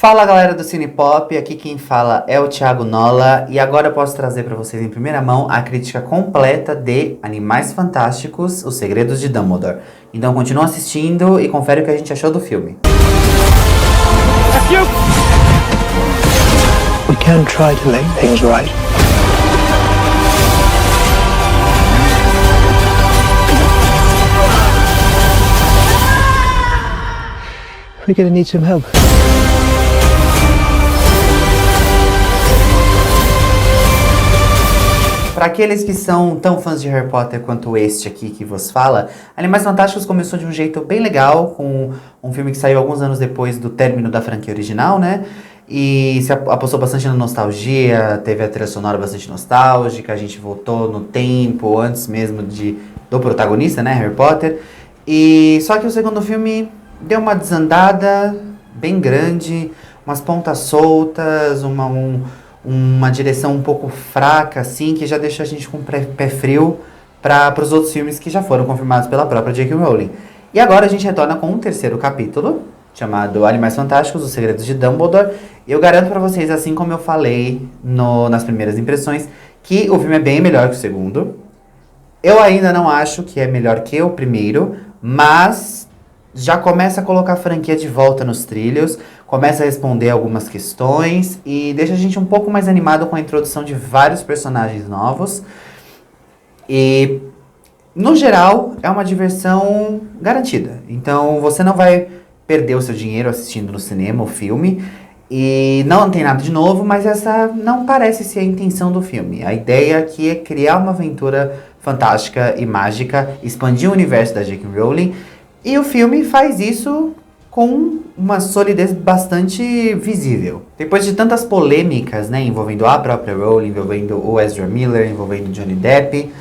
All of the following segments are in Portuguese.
Fala galera do Cine Pop, aqui quem fala é o Thiago Nola e agora eu posso trazer para vocês em primeira mão a crítica completa de Animais Fantásticos, Os Segredos de Dumbledore. Então continua assistindo e confere o que a gente achou do filme. We can try to make things right. We're gonna need some help. Para aqueles que são tão fãs de Harry Potter quanto este aqui que vos fala, Animais Fantásticos começou de um jeito bem legal, com um filme que saiu alguns anos depois do término da franquia original, né? E se apostou bastante na nostalgia, teve a trilha sonora bastante nostálgica, a gente voltou no tempo, antes mesmo do protagonista, né, Harry Potter. E só que o segundo filme deu uma desandada bem grande, umas pontas soltas, uma direção um pouco fraca, assim, que já deixa a gente com pé frio para os outros filmes que já foram confirmados pela própria J.K. Rowling. E agora a gente retorna com um terceiro capítulo, chamado Animais Fantásticos, Os Segredos de Dumbledore. Eu garanto para vocês, assim como eu falei nas primeiras impressões, que o filme é bem melhor que o segundo. Eu ainda não acho que é melhor que o primeiro, mas já começa a colocar a franquia de volta nos trilhos, começa a responder algumas questões e deixa a gente um pouco mais animado com a introdução de vários personagens novos. E, no geral, é uma diversão garantida. Então, você não vai perder o seu dinheiro assistindo no cinema o filme. E não tem nada de novo, mas essa não parece ser a intenção do filme. A ideia aqui é criar uma aventura fantástica e mágica, expandir o universo da J.K. Rowling. E o filme faz isso com uma solidez bastante visível. Depois de tantas polêmicas, né, envolvendo a própria Rowling, envolvendo o Ezra Miller, envolvendo Johnny Depp,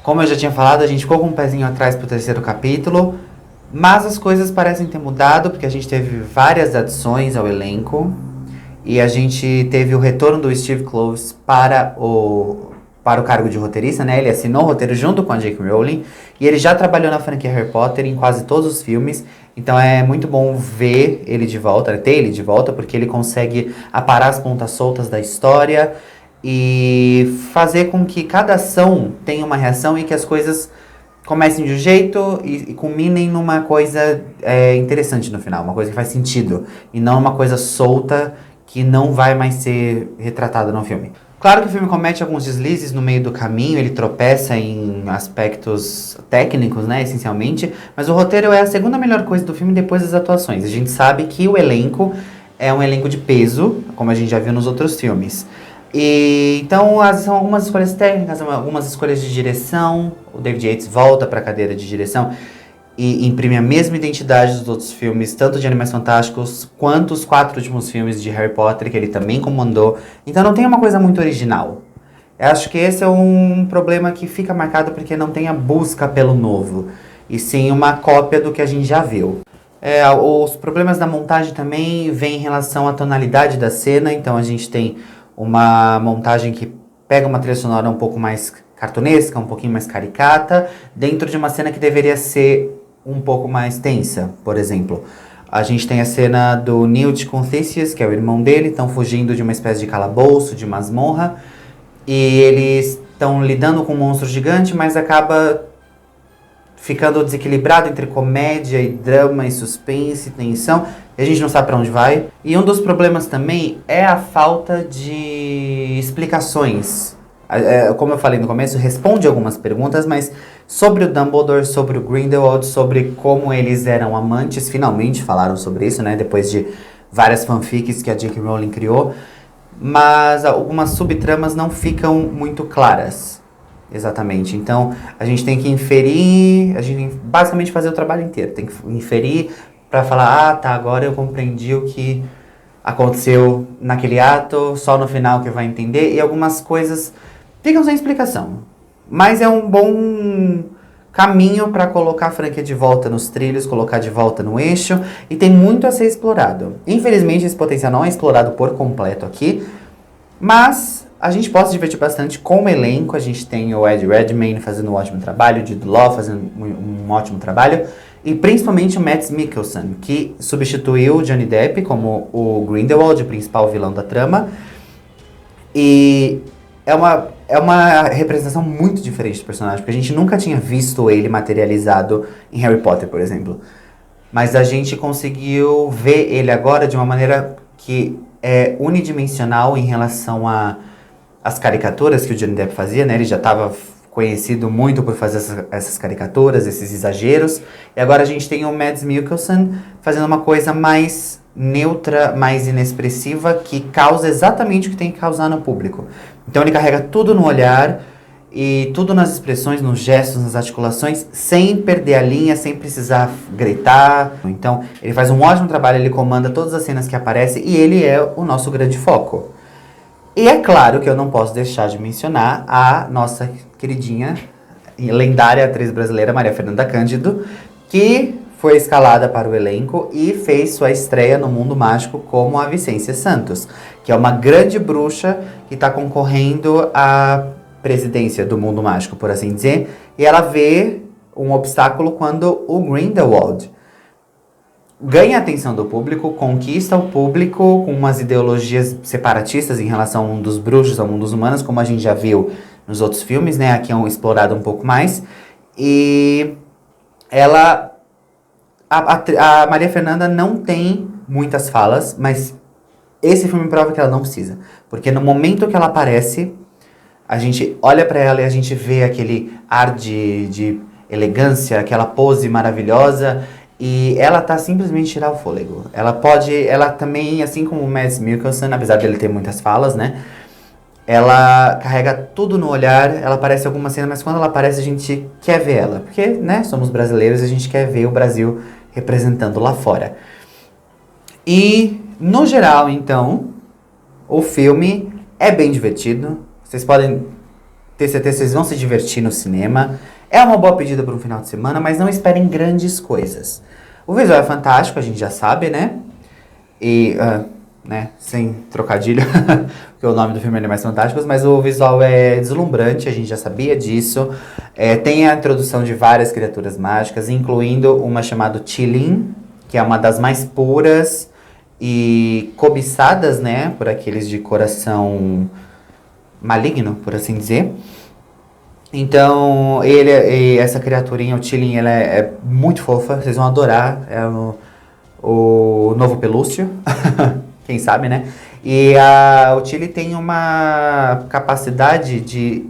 como eu já tinha falado, a gente ficou com um pezinho atrás pro terceiro capítulo, mas as coisas parecem ter mudado, porque a gente teve várias adições ao elenco, e a gente teve o retorno do Steve Kloves para o cargo de roteirista, né? Ele assinou o roteiro junto com a J.K. Rowling e ele já trabalhou na franquia Harry Potter em quase todos os filmes. Então é muito bom ver ele de volta, ter ele de volta, porque ele consegue aparar as pontas soltas da história e fazer com que cada ação tenha uma reação e que as coisas comecem de um jeito e culminem numa coisa interessante no final, uma coisa que faz sentido e não uma coisa solta que não vai mais ser retratada no filme. Claro que o filme comete alguns deslizes no meio do caminho, ele tropeça em aspectos técnicos, né, essencialmente, mas o roteiro é a segunda melhor coisa do filme depois das atuações. A gente sabe que o elenco é um elenco de peso, como a gente já viu nos outros filmes. E então são algumas escolhas técnicas, algumas escolhas de direção. O David Yates volta para a cadeira de direção e imprime a mesma identidade dos outros filmes, tanto de Animais Fantásticos, quanto os 4 últimos filmes de Harry Potter, que ele também comandou. Então não tem uma coisa muito original. Eu acho que esse é um problema que fica marcado porque não tem a busca pelo novo, e sim uma cópia do que a gente já viu. Os problemas da montagem também vêm em relação à tonalidade da cena, então a gente tem uma montagem que pega uma trilha sonora um pouco mais cartunesca, um pouquinho mais caricata, dentro de uma cena que deveria ser um pouco mais tensa. Por exemplo, a gente tem a cena do Newt com Theseus, que é o irmão dele, estão fugindo de uma espécie de calabouço, de masmorra, e eles estão lidando com um monstro gigante, mas acaba ficando desequilibrado entre comédia e drama e suspense e tensão, e a gente não sabe para onde vai. E um dos problemas também é a falta de explicações. Como eu falei no começo, responde algumas perguntas, mas sobre o Dumbledore, sobre o Grindelwald, sobre como eles eram amantes, finalmente falaram sobre isso, né? Depois de várias fanfics que a J.K. Rowling criou, mas algumas subtramas não ficam muito claras, exatamente. Então, a gente tem que inferir, a gente tem que basicamente fazer o trabalho inteiro, tem que inferir para falar, tá, agora eu compreendi o que aconteceu naquele ato, só no final que vai entender, e algumas coisas ficam sem explicação. Mas é um bom caminho para colocar a franquia de volta nos trilhos, colocar de volta no eixo, e tem muito a ser explorado. Infelizmente, esse potencial não é explorado por completo aqui, mas a gente pode se divertir bastante com o elenco. A gente tem o Ed Redmayne fazendo um ótimo trabalho, o Jude Law fazendo um ótimo trabalho, E principalmente o Mads Mikkelsen, que substituiu o Johnny Depp como o Grindelwald, o principal vilão da trama. E é uma representação muito diferente do personagem, porque a gente nunca tinha visto ele materializado em Harry Potter, por exemplo. Mas a gente conseguiu ver ele agora de uma maneira que é unidimensional em relação às caricaturas que o Johnny Depp fazia, né? Ele já estava conhecido muito por fazer essas caricaturas, esses exageros. E agora a gente tem o Mads Mikkelsen fazendo uma coisa mais neutra, mais inexpressiva, que causa exatamente o que tem que causar no público. Então ele carrega tudo no olhar e tudo nas expressões, nos gestos, nas articulações, sem perder a linha, sem precisar gritar. Então ele faz um ótimo trabalho, ele comanda todas as cenas que aparecem e ele é o nosso grande foco. E é claro que eu não posso deixar de mencionar a nossa queridinha e lendária atriz brasileira Maria Fernanda Cândido, que foi escalada para o elenco e fez sua estreia no Mundo Mágico como a Vicência Santos, que é uma grande bruxa que está concorrendo à presidência do Mundo Mágico, por assim dizer, e ela vê um obstáculo quando o Grindelwald ganha a atenção do público, conquista o público com umas ideologias separatistas em relação ao mundo dos bruxos, ao mundo dos humanos, como a gente já viu nos outros filmes, né? Aqui é explorado um pouco mais. E ela... A Maria Fernanda não tem muitas falas, mas esse filme prova que ela não precisa. Porque no momento que ela aparece, a gente olha pra ela e a gente vê aquele ar de elegância, aquela pose maravilhosa... E ela tá simplesmente tirar o fôlego. Ela também, assim como o Mads Mikkelsen, apesar dele ter muitas falas, né? Ela carrega tudo no olhar, ela aparece em alguma cena, mas quando ela aparece a gente quer ver ela. Porque, né, somos brasileiros e a gente quer ver o Brasil representando lá fora. E, no geral, então, o filme é bem divertido. Vocês podem ter certeza que vocês vão se divertir no cinema. É uma boa pedida para um final de semana, mas não esperem grandes coisas. O visual é fantástico, a gente já sabe, né? E, né, sem trocadilho, porque o nome do filme é mais fantástico, mas o visual é deslumbrante, a gente já sabia disso. Tem a introdução de várias criaturas mágicas, incluindo uma chamada Qilin, que é uma das mais puras e cobiçadas, né, por aqueles de coração maligno, por assim dizer. Então, essa criaturinha, o Qilin, ela é muito fofa, vocês vão adorar, é o novo pelúcio, quem sabe, né? E o Qilin tem uma capacidade de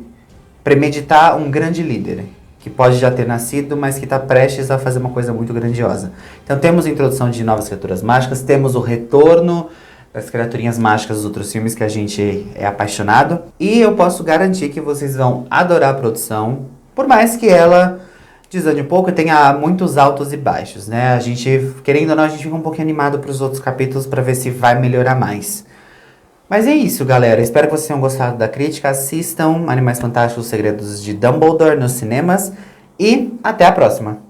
premeditar um grande líder, que pode já ter nascido, mas que está prestes a fazer uma coisa muito grandiosa. Então temos a introdução de novas criaturas mágicas, temos o retorno das criaturinhas mágicas dos outros filmes que a gente é apaixonado. E eu posso garantir que vocês vão adorar a produção, por mais que ela desande um pouco e tenha muitos altos e baixos, né? A gente, querendo ou não, a gente fica um pouquinho animado para os outros capítulos para ver se vai melhorar mais. Mas é isso, galera. Espero que vocês tenham gostado da crítica. Assistam Animais Fantásticos, Os Segredos de Dumbledore nos cinemas. E até a próxima!